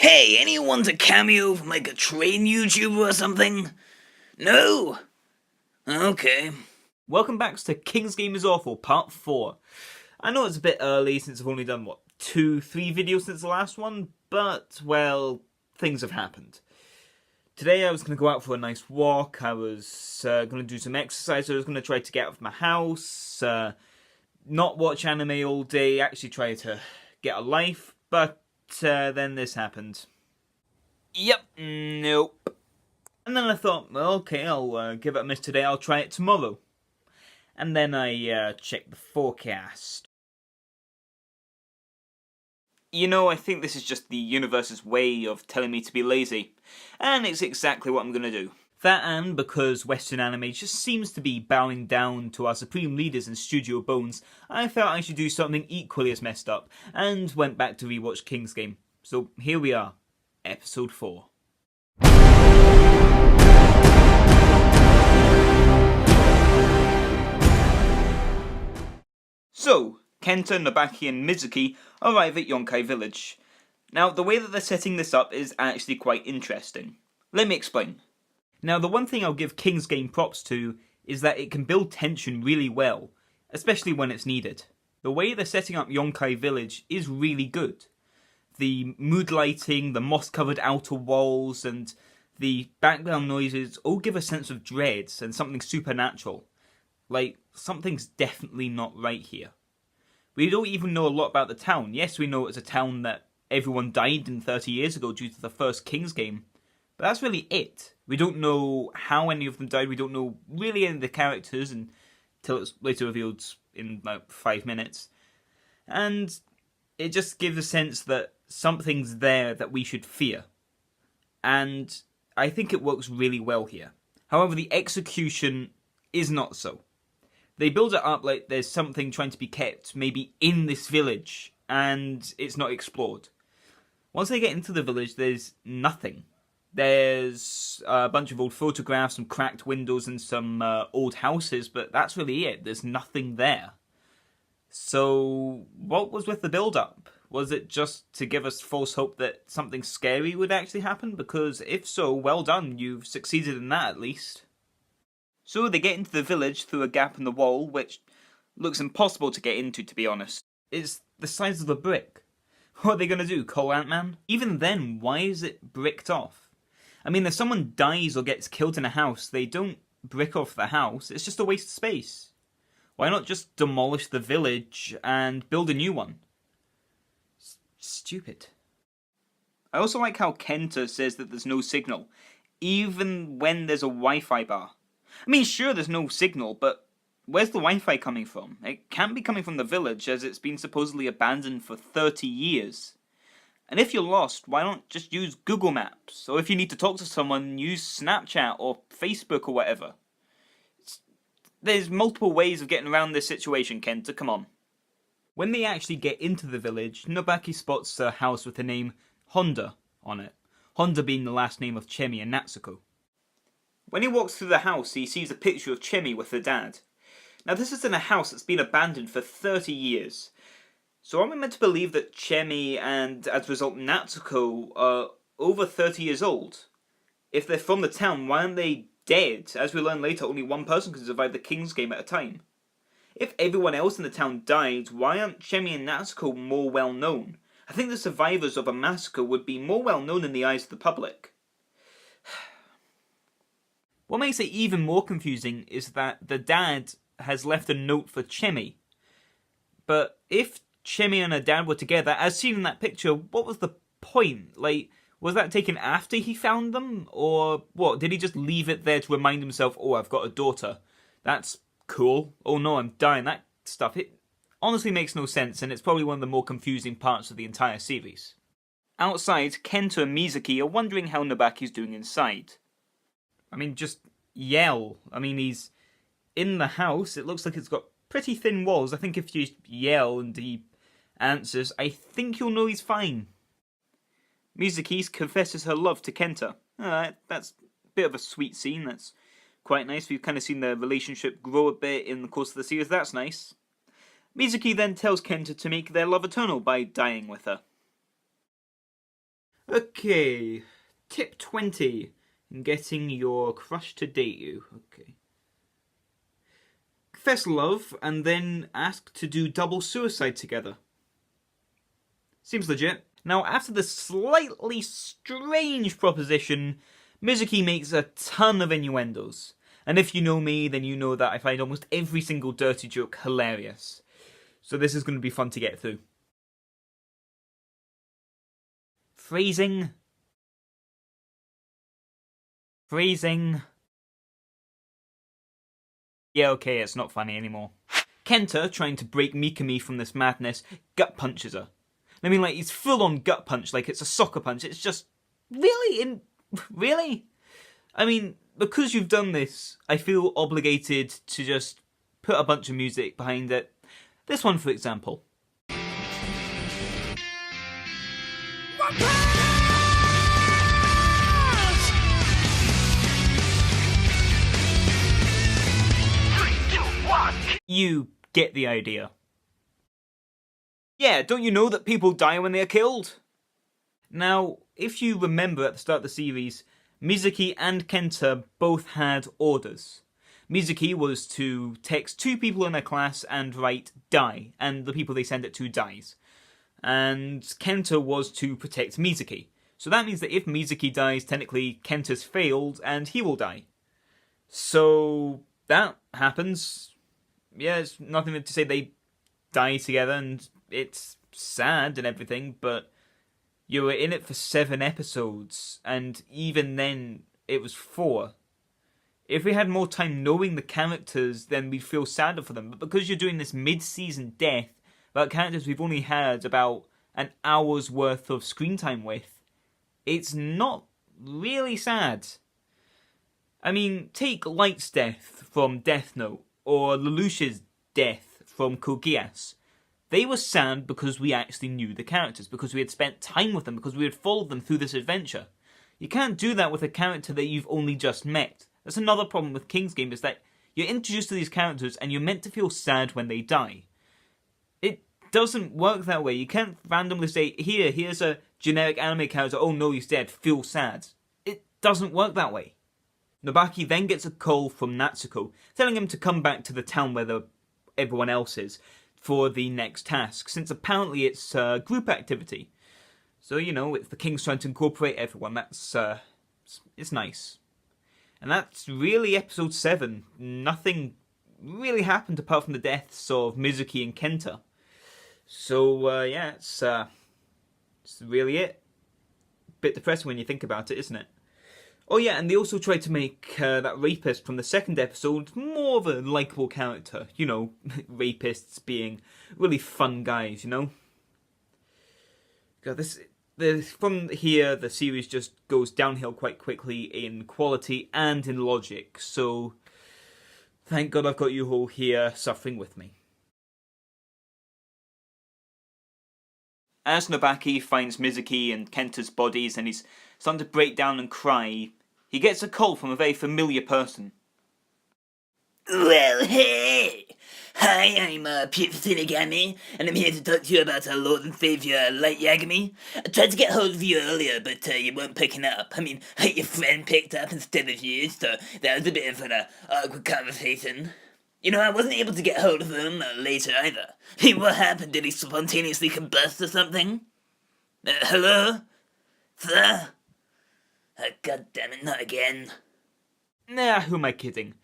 Hey, anyone's a cameo from like a train YouTuber or something? No? Okay. Welcome back to King's Game is Awful, Part 4. I know it's a bit early since I've only done, 2-3 videos since the last one, but, well, things have happened. Today I was going to go out for a nice walk, I was going to do some exercise, I was going to try to get out of my house, not watch anime all day, actually try to get a life, but then this happened. Yep, nope. And then I thought, well, okay, I'll give it a miss today, I'll try it tomorrow. And then I checked the forecast. You know, I think this is just the universe's way of telling me to be lazy. And it's exactly what I'm gonna do. That, and because Western anime just seems to be bowing down to our supreme leaders in Studio Bones, I felt I should do something equally as messed up, and went back to rewatch King's Game. So here we are, Episode 4. So, Kenta, Nobaki and Mizuki arrive at Yonkai Village. Now, the way that they're setting this up is actually quite interesting. Let me explain. Now, the one thing I'll give King's Game props to is that it can build tension really well, especially when it's needed. The way they're setting up Yonkai Village is really good. The mood lighting, the moss-covered outer walls, and the background noises all give a sense of dread and something supernatural. Like, something's definitely not right here. We don't even know a lot about the town. Yes, we know it's a town that everyone died in 30 years ago due to the first King's Game. But that's really it. We don't know how any of them died. We don't know really any of the characters until it's later revealed in about 5 minutes. And it just gives a sense that something's there that we should fear. And I think it works really well here. However, the execution is not so. They build it up like there's something trying to be kept maybe in this village, and it's not explored. Once they get into the village, there's nothing. There's a bunch of old photographs, some cracked windows, and some old houses, but that's really it. There's nothing there. So, what was with the build-up? Was it just to give us false hope that something scary would actually happen? Because if so, well done, you've succeeded in that at least. So they get into the village through a gap in the wall, which looks impossible to get into, to be honest. It's the size of a brick. What are they going to do, call Ant-Man? Even then, why is it bricked off? I mean, if someone dies or gets killed in a house, they don't brick off the house, it's just a waste of space. Why not just demolish the village and build a new one? Stupid. I also like how Kenta says that there's no signal, even when there's a Wi-Fi bar. I mean, sure, there's no signal, but where's the Wi-Fi coming from? It can't be coming from the village, as it's been supposedly abandoned for 30 years. And if you're lost, why not just use Google Maps? Or if you need to talk to someone, use Snapchat or Facebook or whatever. There's multiple ways of getting around this situation, Kenta, come on. When they actually get into the village, Nobaki spots a house with the name Honda on it. Honda being the last name of Chemi and Natsuko. When he walks through the house, he sees a picture of Chemi with her dad. Now, this is in a house that's been abandoned for 30 years. So are we meant to believe that Chemi and, as a result, Natsuko are over 30 years old? If they're from the town, why aren't they dead? As we learn later, only one person can survive the King's Game at a time. If everyone else in the town died, why aren't Chemi and Natsuko more well known? I think the survivors of a massacre would be more well known in the eyes of the public. What makes it even more confusing is that the dad has left a note for Chemi. But if Chemi and her dad were together, as seen in that picture, what was the point? Like, was that taken after he found them? Or what, did he just leave it there to remind himself, oh, I've got a daughter. That's cool. Oh no, I'm dying. That stuff, it honestly makes no sense, and it's probably one of the more confusing parts of the entire series. Outside, Kenta and Mizuki are wondering how Nobaki's doing inside. I mean, just yell. I mean, he's in the house. It looks like it's got pretty thin walls. I think if you yell and he answers, I think you'll know he's fine. Mizuki confesses her love to Kenta. That's a bit of a sweet scene. That's quite nice. We've kind of seen their relationship grow a bit in the course of the series. That's nice. Mizuki then tells Kenta to make their love eternal by dying with her. Okay, tip 20 in getting your crush to date you. Okay. Confess love and then ask to do double suicide together. Seems legit. Now, after this slightly strange proposition, Mizuki makes a ton of innuendos. And if you know me, then you know that I find almost every single dirty joke hilarious. So this is going to be fun to get through. Phrasing. Yeah, okay, it's not funny anymore. Kenta, trying to break Mikami from this madness, gut punches her. I mean, like, he's full on gut punch, like it's a soccer punch. It's just, really? Really? I mean, because you've done this, I feel obligated to just put a bunch of music behind it. This one, for example. You get the idea. Yeah, don't you know that people die when they are killed? Now, if you remember at the start of the series, Mizuki and Kenta both had orders. Mizuki was to text 2 people in her class and write die, and the people they send it to dies. And Kenta was to protect Mizuki. So that means that if Mizuki dies, technically Kenta's failed and he will die. So that happens. Yeah, it's nothing to say they die together and it's sad and everything, but you were in it for 7 episodes, and even then it was 4. If we had more time knowing the characters, then we'd feel sadder for them. But because you're doing this mid-season death about characters we've only had about an hour's worth of screen time with, it's not really sad. I mean, take Light's death from Death Note, or Lelouch's death from Code Geass. They were sad because we actually knew the characters, because we had spent time with them, because we had followed them through this adventure. You can't do that with a character that you've only just met. That's another problem with King's Game, is that you're introduced to these characters and you're meant to feel sad when they die. It doesn't work that way. You can't randomly say, here's a generic anime character, oh no, he's dead, feel sad. It doesn't work that way. Nobaki then gets a call from Natsuko, telling him to come back to the town where everyone else is for the next task, since apparently it's a group activity. So, you know, it's the King's trying to incorporate everyone. That's, it's nice. And that's really episode 7. Nothing really happened apart from the deaths of Mizuki and Kenta. So, yeah, it's really it. Bit depressing when you think about it, isn't it? Oh yeah, and they also tried to make that rapist from the 2nd episode more of a likeable character. You know, rapists being really fun guys, you know? God, from here, the series just goes downhill quite quickly in quality and in logic, so thank God I've got you all here suffering with me. As Nobaki finds Mizuki and Kenta's bodies and he's starting to break down and cry, he gets a call from a very familiar person. Well, hey! Hi, I'm Pete Sinigami, and I'm here to talk to you about our Lord and Savior, Light Yagami. I tried to get hold of you earlier, but you weren't picking up. I mean, your friend picked up instead of you, so that was a bit of an awkward conversation. You know, I wasn't able to get hold of him later either. Hey, what happened? Did he spontaneously combust or something? Hello? Sir? God damn it, not again. Nah, who am I kidding?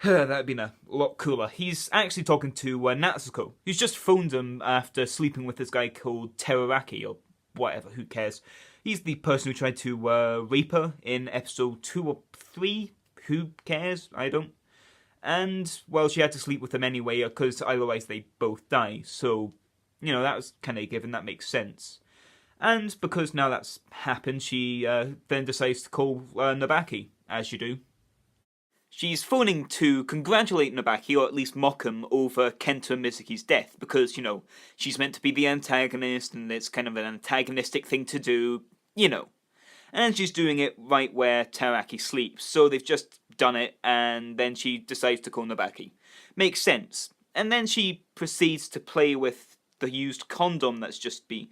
That'd been a lot cooler. He's actually talking to Natsuko, who's just phoned him after sleeping with this guy called Teraraki, or whatever, who cares. He's the person who tried to rape her in episode 2 or 3. Who cares? I don't. And, well, she had to sleep with him anyway, because otherwise they both die. So, you know, that was kind of given, that makes sense. And because now that's happened, she then decides to call Nobaki, as you do. She's phoning to congratulate Nobaki, or at least mock him, over Kenta and Mizuki's death, because, you know, she's meant to be the antagonist, and it's kind of an antagonistic thing to do, you know. And she's doing it right where Teraraki sleeps, so they've just done it, and then she decides to call Nobaki. Makes sense. And then she proceeds to play with the used condom that's just been...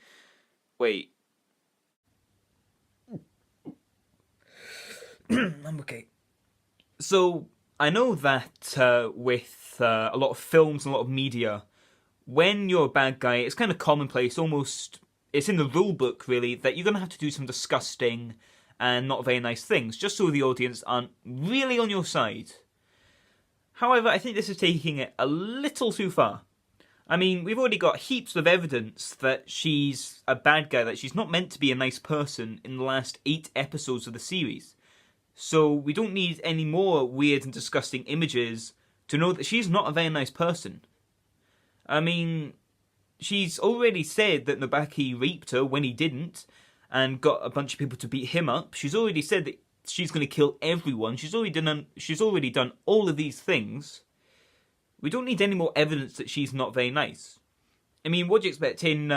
Wait. I'm okay. So, I know that with a lot of films and a lot of media, when you're a bad guy, it's kind of commonplace, almost, it's in the rule book really, that you're going to have to do some disgusting and not very nice things, just so the audience aren't really on your side. However, I think this is taking it a little too far. I mean, we've already got heaps of evidence that she's a bad guy, that she's not meant to be a nice person in the last 8 episodes of the series. So we don't need any more weird and disgusting images to know that she's not a very nice person. I mean, she's already said that Nobaki raped her when he didn't, and got a bunch of people to beat him up. She's already said that she's going to kill everyone. She's already done all of these things. We don't need any more evidence that she's not very nice. I mean, what do you expect in,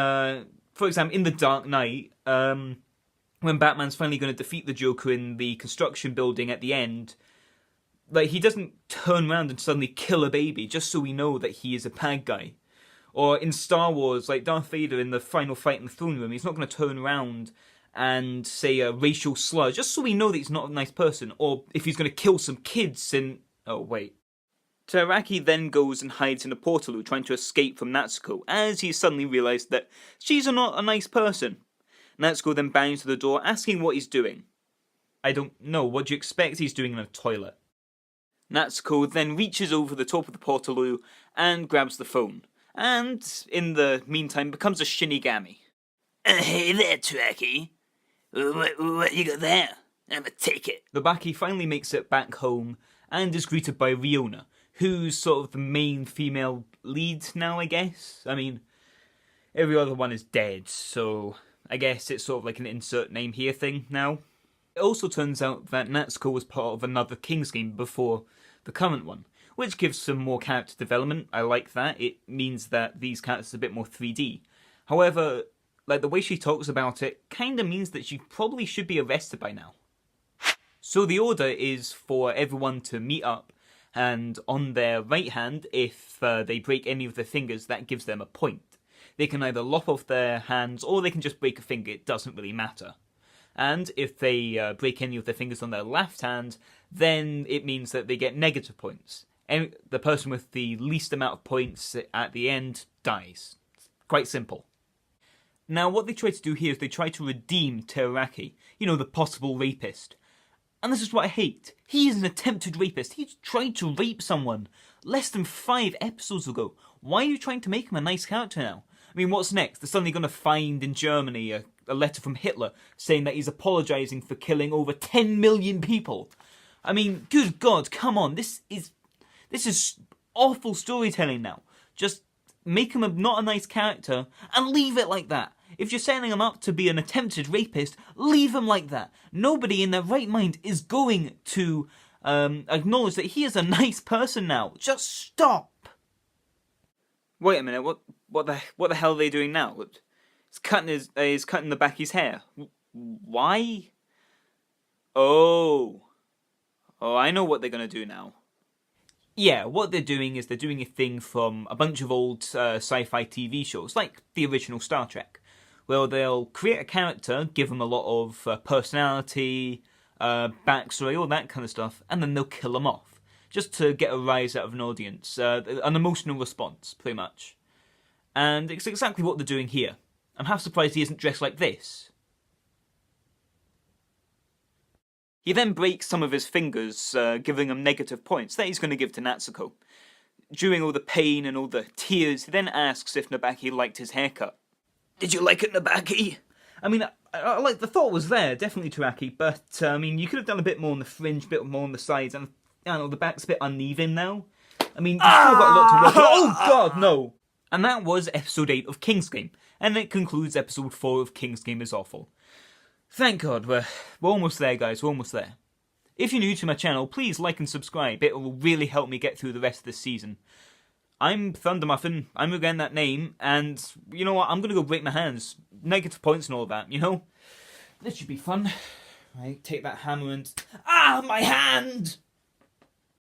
for example, in The Dark Knight, when Batman's finally going to defeat the Joker in the construction building at the end, like, he doesn't turn around and suddenly kill a baby just so we know that he is a bad guy. Or in Star Wars, like Darth Vader in the final fight in the throne room, he's not going to turn around and say a racial slur just so we know that he's not a nice person. Or if he's going to kill some kids in... Oh, wait. Teraraki then goes and hides in a portaloo trying to escape from Natsuko, as he suddenly realised that she's not a nice person. Natsuko then bangs to the door, asking what he's doing. I don't know, what do you expect he's doing in a toilet? Natsuko then reaches over the top of the portaloo and grabs the phone, and, in the meantime, becomes a Shinigami. Hey there, Teraraki. What you got there? I'ma take it. Nobaki finally makes it back home, and is greeted by Riona, who's sort of the main female lead now, I guess. I mean, every other one is dead, so I guess it's sort of like an insert name here thing now. It also turns out that Natsuko was part of another King's game before the current one, which gives some more character development. I like that. It means that these characters are a bit more 3D. However, like, the way she talks about it kinda means that she probably should be arrested by now. So the order is for everyone to meet up, and on their right hand, if they break any of their fingers, that gives them a point. They can either lop off their hands, or they can just break a finger, it doesn't really matter. And if they break any of their fingers on their left hand, then it means that they get negative points. And the person with the least amount of points at the end dies. It's quite simple. Now, what they try to do here is they try to redeem Teraraki, you know, the possible rapist. And this is what I hate. He is an attempted rapist. He tried to rape someone less than 5 episodes ago. Why are you trying to make him a nice character now? I mean, what's next? They're suddenly going to find in Germany a letter from Hitler saying that he's apologising for killing over 10 million people. I mean, good God, come on. This is awful storytelling now. Just make him not a nice character and leave it like that. If you're setting him up to be an attempted rapist, leave him like that. Nobody in their right mind is going to acknowledge that he is a nice person now. Just stop. Wait a minute. What the hell are they doing now? He's cutting the back of his hair. Why? Oh, I know what they're gonna do now. Yeah, what they're doing is they're doing a thing from a bunch of old sci-fi TV shows, like the original Star Trek, where they'll create a character, give them a lot of personality, backstory, all that kind of stuff, and then they'll kill them off, just to get a rise out of an audience, an emotional response, pretty much. And it's exactly what they're doing here. I'm half surprised he isn't dressed like this. He then breaks some of his fingers, giving him negative points that he's going to give to Natsuko. During all the pain and all the tears, he then asks if Nobaki liked his haircut. Did you like it, Nobaki? I mean, I like the thought was there, definitely, Teraraki, but I mean, you could have done a bit more on the fringe, a bit more on the sides, and I don't know, the back's a bit uneven now. I mean, you've still got a lot to work on. Oh God, no! And that was episode 8 of King's Game, and it concludes episode 4 of King's Game is Awful. Thank God, we're almost there, guys, we're almost there. If you're new to my channel, please like and subscribe, it will really help me get through the rest of this season. I'm Thunder Muffin, I'm again that name, and you know what, I'm gonna go break my hands. Negative points and all that, you know? This should be fun. Right, take that hammer and... Ah, my hand!